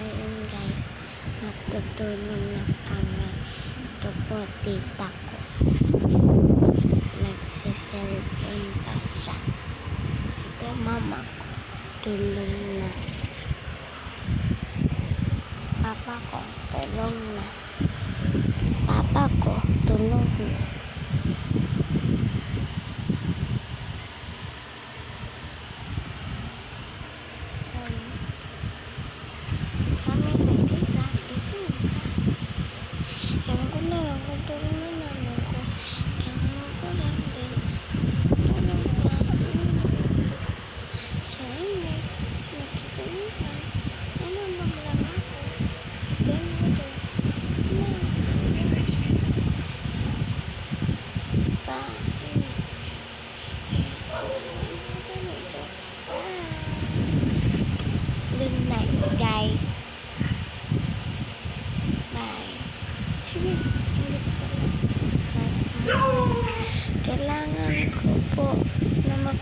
Ayun guys, natutulog na kami. Ito po tita ko. Nagsiselfon pa siya. Ito mama ko. Tulog na. Papa ko, tulog na. Papa ko, tulog na. Kami nagkita, gising ka. Ewan ko na lang kung tulog na naman ko. Ewan ko lang din. Tulog na. So anyway, nakitulog na. Nanonog lang ako. Ganun din. Sa good night guys. Bye. Kailangan ko po na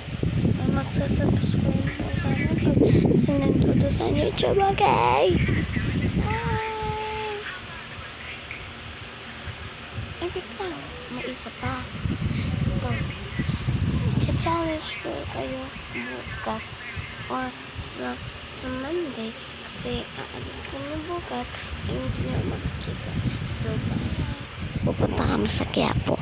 magsasubscribe po sana pag sinend ko to sa YouTube, okay? Bye! Wait lang, may isa pa. Ito. I-challenge ko kayo bukas or sa Monday kasi aalis kami bukas hindi na magkita. So, bye! Pupunta kami sa Quiapo.